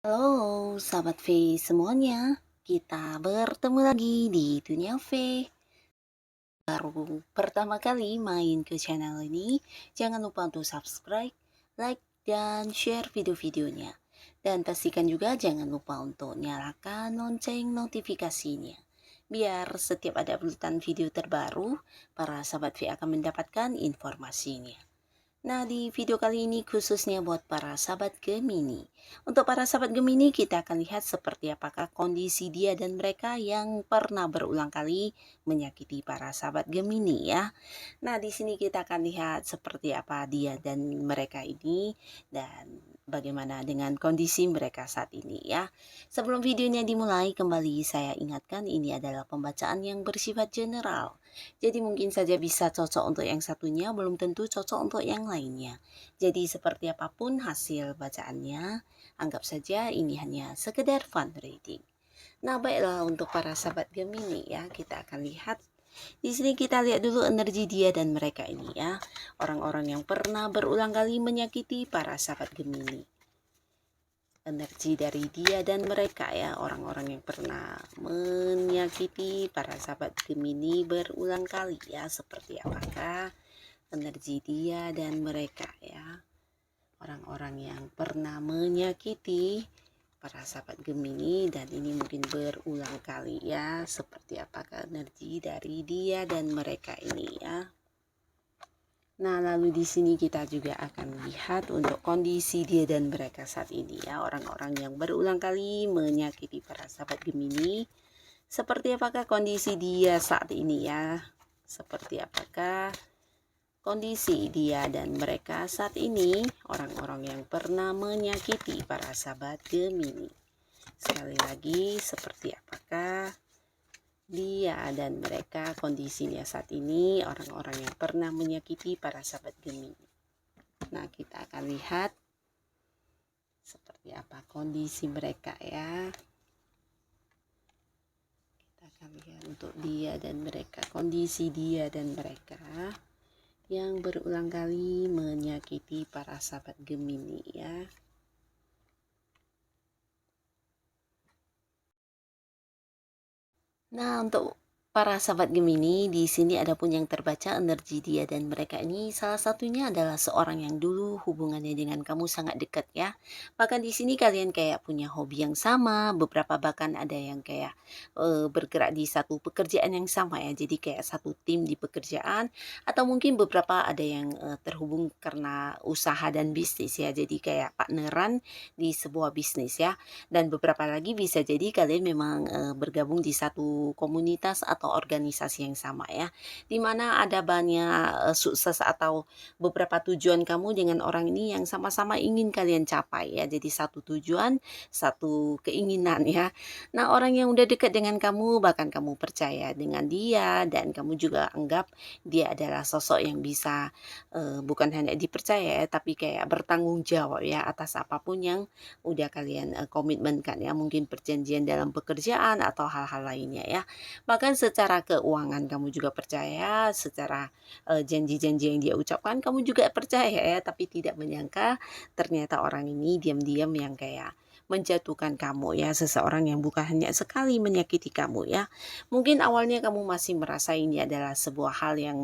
Halo, sahabat V semuanya. Kita bertemu lagi di Dunia V. Baru pertama kali main ke channel ini, jangan lupa untuk subscribe, like, dan share video-videonya. Dan pastikan juga jangan lupa untuk nyalakan lonceng notifikasinya. Biar setiap ada updatean video terbaru, para sahabat V akan mendapatkan informasinya. Nah, di video kali ini khususnya buat para sahabat Gemini. Untuk para sahabat Gemini, kita akan lihat seperti apakah kondisi dia dan mereka yang pernah berulang kali menyakiti para sahabat Gemini ya. Nah, di sini kita akan lihat seperti apa dia dan mereka ini dan bagaimana dengan kondisi mereka saat ini ya. Sebelum videonya dimulai, kembali saya ingatkan ini adalah pembacaan yang bersifat general. Jadi mungkin saja bisa cocok untuk yang satunya, belum tentu cocok untuk yang lainnya. Jadi seperti apapun hasil bacaannya, anggap saja ini hanya sekedar fun reading. Nah, baiklah untuk para sahabat Gemini ya, kita akan lihat. Di sini kita lihat dulu energi dia dan mereka ini ya. Orang-orang yang pernah berulang kali menyakiti para sahabat Gemini. Energi dari dia dan mereka ya, orang-orang yang pernah menyakiti para sahabat Gemini berulang kali ya, seperti apakah energi dia dan mereka ya, orang-orang yang pernah menyakiti para sahabat Gemini dan ini mungkin berulang kali ya, seperti apakah energi dari dia dan mereka ini ya. Nah, lalu di sini kita juga akan lihat untuk kondisi dia dan mereka saat ini ya, orang-orang yang berulang kali menyakiti para sahabat Gemini. Seperti apakah kondisi dia saat ini ya? Seperti apakah kondisi dia dan mereka saat ini, orang-orang yang pernah menyakiti para sahabat Gemini. Sekali lagi, seperti apakah dia dan mereka kondisinya saat ini, orang-orang yang pernah menyakiti para sahabat Gemini. Nah, kita akan lihat seperti apa kondisi mereka ya. Kita akan lihat untuk dia dan mereka, kondisi dia dan mereka yang berulang kali menyakiti para sahabat Gemini ya. Nah, untuk para sahabat Gemini, di sini ada pun yang terbaca energi dia dan mereka ini, salah satunya adalah seorang yang dulu hubungannya dengan kamu sangat dekat ya. Bahkan di sini kalian kayak punya hobi yang sama, beberapa bahkan ada yang kayak bergerak di satu pekerjaan yang sama ya. Jadi kayak satu tim di pekerjaan, atau mungkin beberapa ada yang terhubung karena usaha dan bisnis ya. Jadi kayak partneran di sebuah bisnis ya. Dan beberapa lagi bisa jadi kalian memang bergabung di satu komunitas atau organisasi yang sama ya, dimana ada banyak sukses atau beberapa tujuan kamu dengan orang ini yang sama-sama ingin kalian capai ya, jadi satu tujuan, satu keinginan ya. Nah, orang yang udah dekat dengan kamu, bahkan kamu percaya dengan dia dan kamu juga anggap dia adalah sosok yang bisa bukan hanya dipercaya ya, tapi kayak bertanggung jawab ya atas apapun yang udah kalian komitmenkan ya, mungkin perjanjian dalam pekerjaan atau hal-hal lainnya ya. Bahkan secara keuangan kamu juga percaya, secara janji-janji yang dia ucapkan kamu juga percaya ya, tapi tidak menyangka ternyata orang ini diam-diam yang kayak menjatuhkan kamu ya, seseorang yang bukan hanya sekali menyakiti kamu ya. Mungkin awalnya kamu masih merasa ini adalah sebuah hal yang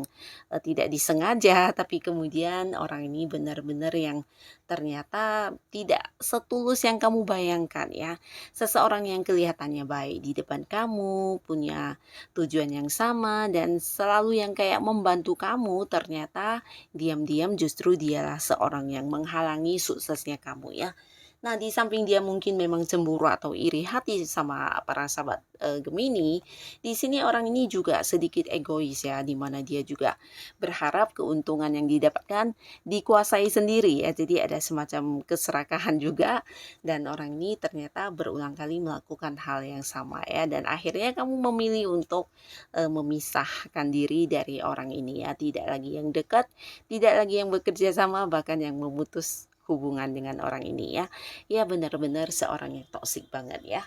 tidak disengaja, tapi kemudian orang ini benar-benar yang ternyata tidak setulus yang kamu bayangkan ya. Seseorang yang kelihatannya baik di depan kamu, punya tujuan yang sama dan selalu yang kayak membantu kamu, ternyata diam-diam justru dialah seorang yang menghalangi suksesnya kamu ya. Nah, di samping dia mungkin memang cemburu atau iri hati sama para sahabat, Gemini, di sini orang ini juga sedikit egois ya, di mana dia juga berharap keuntungan yang didapatkan dikuasai sendiri ya. Jadi ada semacam keserakahan juga dan orang ini ternyata berulang kali melakukan hal yang sama ya dan akhirnya kamu memilih untuk, memisahkan diri dari orang ini ya. Tidak lagi yang dekat, tidak lagi yang bekerja sama, bahkan yang memutus hubungan dengan orang ini ya. Ya benar-benar seorang yang toksik banget ya.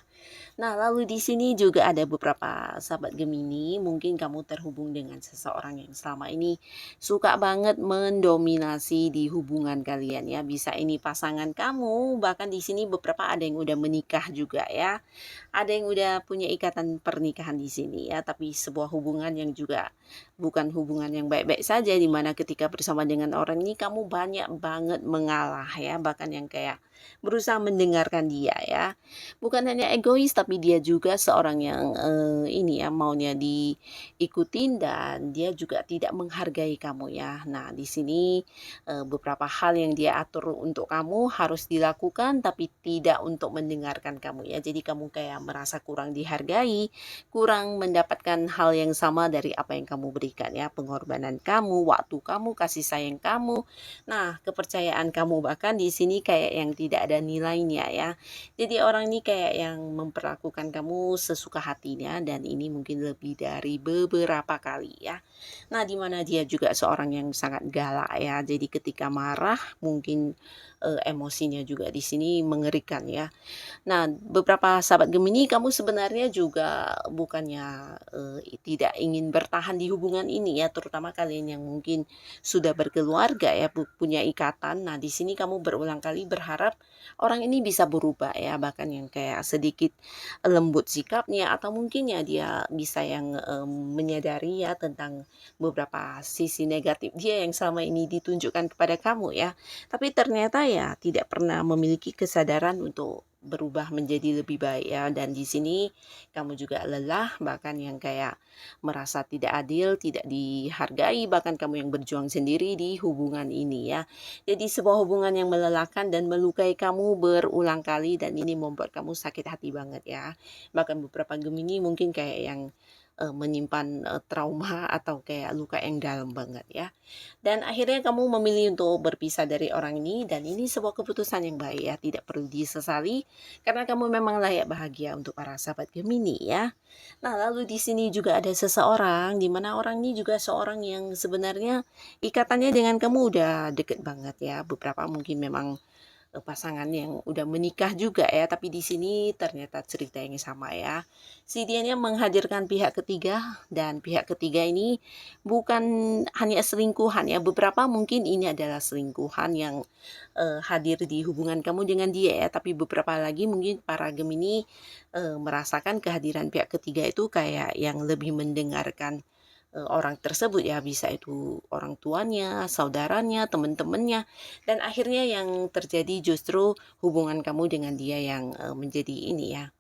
Nah, lalu di sini juga ada beberapa sahabat Gemini, mungkin kamu terhubung dengan seseorang yang selama ini suka banget mendominasi di hubungan kalian ya. Bisa ini pasangan kamu, bahkan di sini beberapa ada yang udah menikah juga ya. Ada yang udah punya ikatan pernikahan di sini ya, tapi sebuah hubungan yang juga bukan hubungan yang baik-baik saja di mana ketika bersama dengan orang ini kamu banyak banget mengalah ya, bahkan yang kayak berusaha mendengarkan dia ya. Bukan hanya egois tapi dia juga seorang yang ini ya maunya diikutin dan dia juga tidak menghargai kamu ya. Nah, di sini beberapa hal yang dia atur untuk kamu harus dilakukan tapi tidak untuk mendengarkan kamu ya. Jadi kamu kayak merasa kurang dihargai, kurang mendapatkan hal yang sama dari apa yang kamu berikan ya. Pengorbanan kamu, waktu kamu, kasih sayang kamu. Nah, kepercayaan kamu bahkan di sini kayak yang tidak ada nilainya ya. Jadi orang ini kayak yang memperlakukan kamu sesuka hatinya dan ini mungkin lebih dari beberapa kali ya. Nah, di mana dia juga seorang yang sangat galak ya. Jadi ketika marah mungkin emosinya juga di sini mengerikan ya. Nah, beberapa sahabat Gemini, kamu sebenarnya juga bukannya, tidak ingin bertahan di hubungan ini ya, terutama kalian yang mungkin sudah berkeluarga ya, punya ikatan. Nah, di sini kamu berulang kali berharap orang ini bisa berubah ya, bahkan yang kayak sedikit lembut sikapnya atau mungkin ya dia bisa yang, menyadari ya tentang beberapa sisi negatif dia yang selama ini ditunjukkan kepada kamu ya. Tapi ternyata ya tidak pernah memiliki kesadaran untuk berubah menjadi lebih baik ya dan di sini kamu juga lelah bahkan yang kayak merasa tidak adil, tidak dihargai bahkan kamu yang berjuang sendiri di hubungan ini ya. Jadi sebuah hubungan yang melelahkan dan melukai kamu berulang kali dan ini membuat kamu sakit hati banget ya. Bahkan beberapa Gemini mungkin kayak yang menyimpan trauma atau kayak luka yang dalam banget ya. Dan akhirnya kamu memilih untuk berpisah dari orang ini dan ini sebuah keputusan yang baik ya, tidak perlu disesali karena kamu memang layak bahagia untuk para sahabat Gemini ya. Nah, lalu di sini juga ada seseorang di mana orang ini juga seorang yang sebenarnya ikatannya dengan kamu udah deket banget ya. Beberapa mungkin memang pasangan yang udah menikah juga ya, tapi di sini ternyata cerita yang sama ya. Si dianya menghadirkan pihak ketiga dan pihak ketiga ini bukan hanya selingkuhan ya, beberapa mungkin ini adalah selingkuhan yang hadir di hubungan kamu dengan dia ya, tapi beberapa lagi mungkin para Gemini merasakan kehadiran pihak ketiga itu kayak yang lebih mendengarkan orang tersebut ya, bisa itu orang tuanya, saudaranya, teman-temannya, dan akhirnya yang terjadi justru hubungan kamu dengan dia yang menjadi ini ya,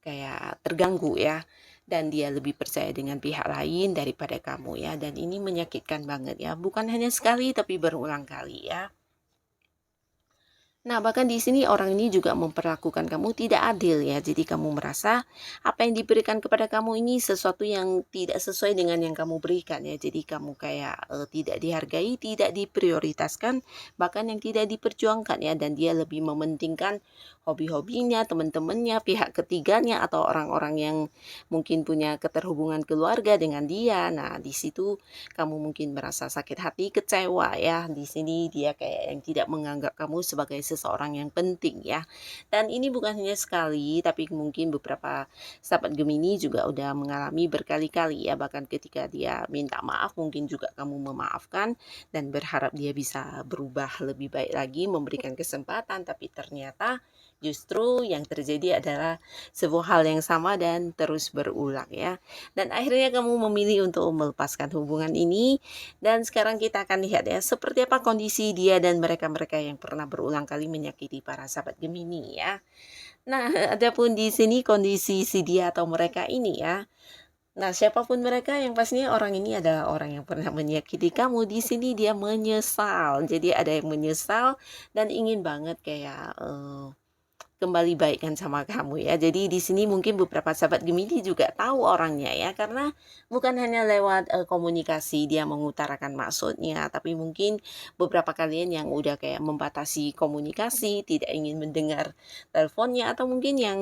kayak terganggu ya, dan dia lebih percaya dengan pihak lain daripada kamu ya, dan ini menyakitkan banget ya, bukan hanya sekali tapi berulang kali ya. Nah, bahkan di sini orang ini juga memperlakukan kamu tidak adil ya. Jadi kamu merasa apa yang diberikan kepada kamu ini sesuatu yang tidak sesuai dengan yang kamu berikan ya. Jadi kamu kayak tidak dihargai, tidak diprioritaskan, bahkan yang tidak diperjuangkan ya. Dan dia lebih mementingkan hobi-hobinya, teman-temannya, pihak ketiganya atau orang-orang yang mungkin punya keterhubungan keluarga dengan dia. Nah, di situ kamu mungkin merasa sakit hati, kecewa ya. Di sini dia kayak yang tidak menganggap kamu sebagai seseorang yang penting ya. Dan ini bukan hanya sekali, tapi mungkin beberapa sahabat Gemini juga udah mengalami berkali-kali ya. Bahkan ketika dia minta maaf, mungkin juga kamu memaafkan dan berharap dia bisa berubah lebih baik lagi, memberikan kesempatan. Tapi ternyata justru yang terjadi adalah sebuah hal yang sama dan terus berulang ya. Dan akhirnya kamu memilih untuk melepaskan hubungan ini dan sekarang kita akan lihat ya seperti apa kondisi dia dan mereka-mereka yang pernah berulang kali menyakiti para sahabat Gemini ya. Nah, adapun di sini kondisi si dia atau mereka ini ya. Nah, siapapun mereka yang pastinya orang ini adalah orang yang pernah menyakiti kamu. Di sini dia menyesal. Jadi ada yang menyesal dan ingin banget kayak kembali baikkan sama kamu ya. Jadi di sini mungkin beberapa sahabat Gemini juga tahu orangnya ya, karena bukan hanya lewat komunikasi dia mengutarakan maksudnya, tapi mungkin beberapa kalian yang udah kayak membatasi komunikasi, tidak ingin mendengar teleponnya, atau mungkin yang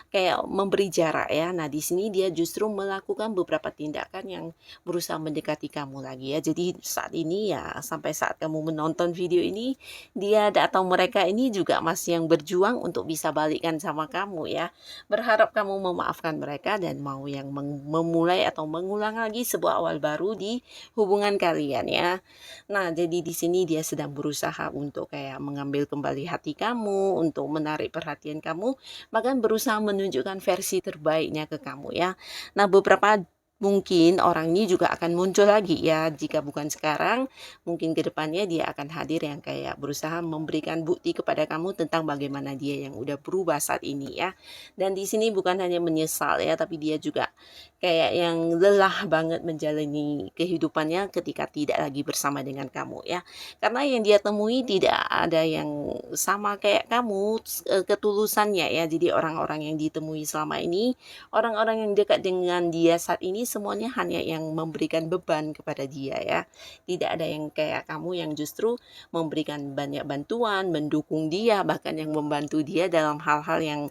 kayak memberi jarak ya. Nah di sini dia justru melakukan beberapa tindakan yang berusaha mendekati kamu lagi ya. Jadi saat ini ya, sampai saat kamu menonton video ini, dia atau mereka ini juga masih yang berjuang untuk bisa balikkan sama kamu ya. Berharap kamu memaafkan mereka dan mau yang memulai atau mengulang lagi sebuah awal baru di hubungan kalian ya. Nah, jadi di sini dia sedang berusaha untuk kayak mengambil kembali hati kamu, untuk menarik perhatian kamu, bahkan berusaha menunjukkan versi terbaiknya ke kamu ya. Nah, beberapa mungkin orang ini juga akan muncul lagi ya, jika bukan sekarang, mungkin ke depannya dia akan hadir yang kayak berusaha memberikan bukti kepada kamu tentang bagaimana dia yang udah berubah saat ini ya. Dan di sini bukan hanya menyesal ya, tapi dia juga kayak yang lelah banget menjalani kehidupannya ketika tidak lagi bersama dengan kamu ya. Karena yang dia temui tidak ada yang sama kayak kamu ketulusannya ya. Jadi orang-orang yang ditemui selama ini, orang-orang yang dekat dengan dia saat ini, semuanya hanya yang memberikan beban kepada dia ya. Tidak ada yang kayak kamu yang justru memberikan banyak bantuan, mendukung dia, bahkan yang membantu dia dalam hal-hal yang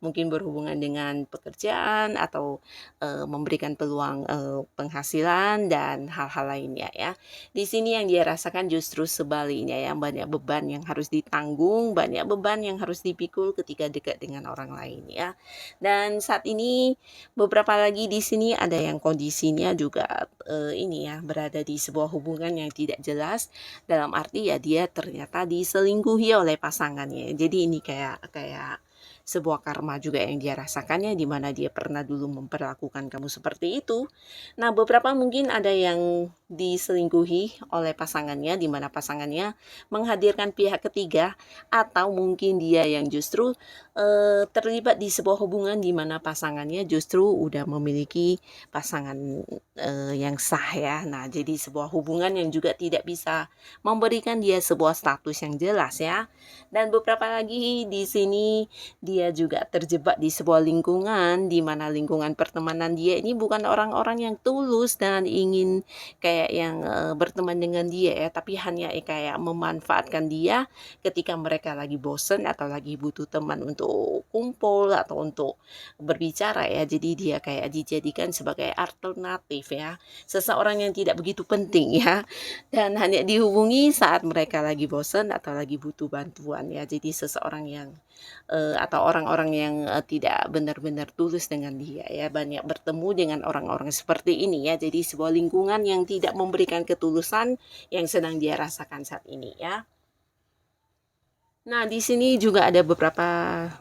mungkin berhubungan dengan pekerjaan atau memberikan peluang penghasilan dan hal-hal lainnya ya. Di sini yang dia rasakan justru sebaliknya ya, banyak beban yang harus ditanggung, banyak beban yang harus dipikul ketika dekat dengan orang lain ya. Dan saat ini beberapa lagi di sini ada yang kondisinya juga ini ya, berada di sebuah hubungan yang tidak jelas, dalam arti ya dia ternyata diselingkuhi oleh pasangannya. Jadi ini kayak sebuah karma juga yang dia rasakannya, di mana dia pernah dulu memperlakukan kamu seperti itu. Nah, beberapa mungkin ada yang diselingkuhi oleh pasangannya, di mana pasangannya menghadirkan pihak ketiga, atau mungkin dia yang justru terlibat di sebuah hubungan di mana pasangannya justru udah memiliki pasangan yang sah ya. Nah, jadi sebuah hubungan yang juga tidak bisa memberikan dia sebuah status yang jelas ya. Dan beberapa lagi di sini dia juga terjebak di sebuah lingkungan, di mana lingkungan pertemanan dia ini bukan orang-orang yang tulus dan ingin kayak yang berteman dengan dia ya, tapi hanya kayak memanfaatkan dia ketika mereka lagi bosen atau lagi butuh teman untuk kumpul atau untuk berbicara ya. Jadi dia kayak dijadikan sebagai alternatif ya, seseorang yang tidak begitu penting ya, dan hanya dihubungi saat mereka lagi bosen atau lagi butuh bantuan ya. Jadi seseorang yang atau orang-orang yang tidak benar-benar tulus dengan dia ya, banyak bertemu dengan orang-orang seperti ini ya. Jadi sebuah lingkungan yang tidak memberikan ketulusan yang sedang dia rasakan saat ini ya. Nah, di sini juga ada beberapa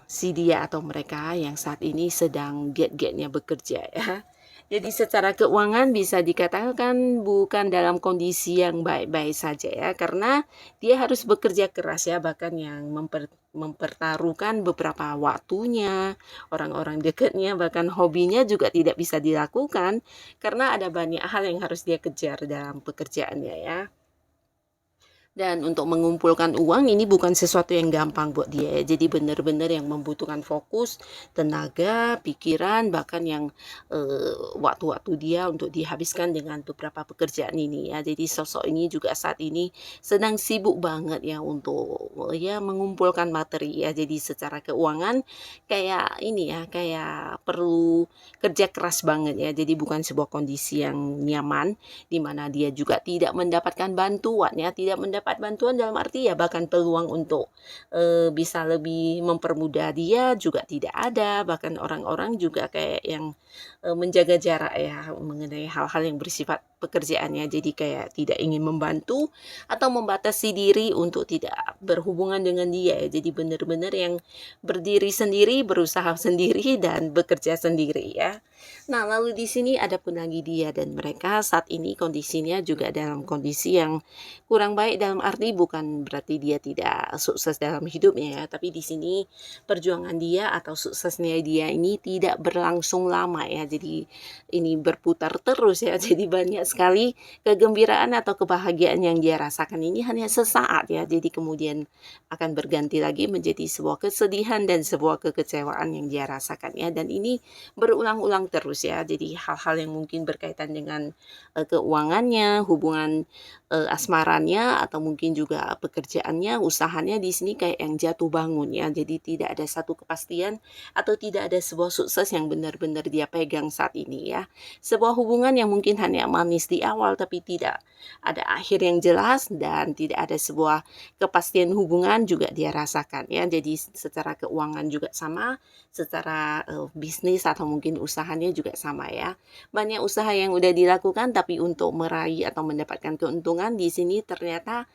si dia atau mereka yang saat ini sedang giat-giatnya bekerja ya. Jadi secara keuangan bisa dikatakan bukan dalam kondisi yang baik-baik saja ya, karena dia harus bekerja keras ya, bahkan yang mempertaruhkan beberapa waktunya, orang-orang dekatnya, bahkan hobinya juga tidak bisa dilakukan karena ada banyak hal yang harus dia kejar dalam pekerjaannya ya. Dan untuk mengumpulkan uang ini bukan sesuatu yang gampang buat dia ya. Jadi benar-benar yang membutuhkan fokus, tenaga, pikiran, bahkan yang waktu-waktu dia untuk dihabiskan dengan beberapa pekerjaan ini ya. Jadi sosok ini juga saat ini sedang sibuk banget ya untuk ya mengumpulkan materi ya. Jadi secara keuangan kayak ini ya, kayak perlu kerja keras banget ya. Jadi bukan sebuah kondisi yang nyaman, di mana dia juga tidak mendapatkan bantuan ya, tidak mendapat bantuan dalam arti ya bahkan peluang untuk bisa lebih mempermudah dia juga tidak ada, bahkan orang-orang juga kayak yang menjaga jarak ya mengenai hal-hal yang bersifat pekerjaannya. Jadi kayak tidak ingin membantu atau membatasi diri untuk tidak berhubungan dengan dia ya. Jadi benar-benar yang berdiri sendiri, berusaha sendiri, dan bekerja sendiri ya. Nah, lalu di sini ada pun lagi dia dan mereka saat ini kondisinya juga dalam kondisi yang kurang baik dalam dalam arti bukan berarti dia tidak sukses dalam hidupnya ya, tapi di sini perjuangan dia atau suksesnya dia ini tidak berlangsung lama ya. Jadi ini berputar terus ya. Jadi banyak sekali kegembiraan atau kebahagiaan yang dia rasakan ini hanya sesaat ya. Jadi kemudian akan berganti lagi menjadi sebuah kesedihan dan sebuah kekecewaan yang dia rasakan ya. Dan ini berulang-ulang terus ya. Jadi hal-hal yang mungkin berkaitan dengan keuangannya, hubungan asmaranya, atau mungkin juga pekerjaannya, usahanya di sini kayak yang jatuh bangun ya. Jadi tidak ada satu kepastian atau tidak ada sebuah sukses yang benar-benar dia pegang saat ini ya. Sebuah hubungan yang mungkin hanya manis di awal tapi tidak ada akhir yang jelas dan tidak ada sebuah kepastian hubungan juga dia rasakan ya. Jadi secara keuangan juga sama, secara bisnis atau mungkin usahanya juga sama ya. Banyak usaha yang udah dilakukan tapi untuk meraih atau mendapatkan keuntungan di sini ternyata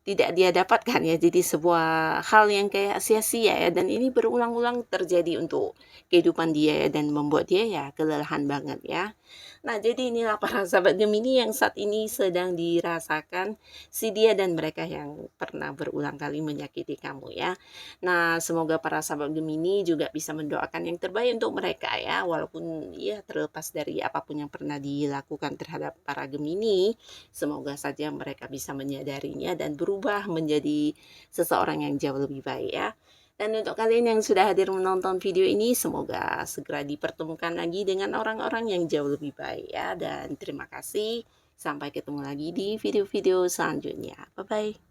tidak dia dapatkan ya. Jadi sebuah hal yang kayak sia-sia ya, dan ini berulang-ulang terjadi untuk kehidupan dia ya, dan membuat dia ya kelelahan banget ya. Nah, jadi inilah para sahabat Gemini yang saat ini sedang dirasakan si dia dan mereka yang pernah berulang kali menyakiti kamu ya. Nah, semoga para sahabat Gemini juga bisa mendoakan yang terbaik untuk mereka ya, walaupun ya terlepas dari apapun yang pernah dilakukan terhadap para Gemini, semoga saja mereka bisa menyadarinya dan berubah menjadi seseorang yang jauh lebih baik ya. Dan untuk kalian yang sudah hadir menonton video ini, semoga segera dipertemukan lagi dengan orang-orang yang jauh lebih baik ya. Dan terima kasih. Sampai ketemu lagi di video-video selanjutnya. Bye-bye.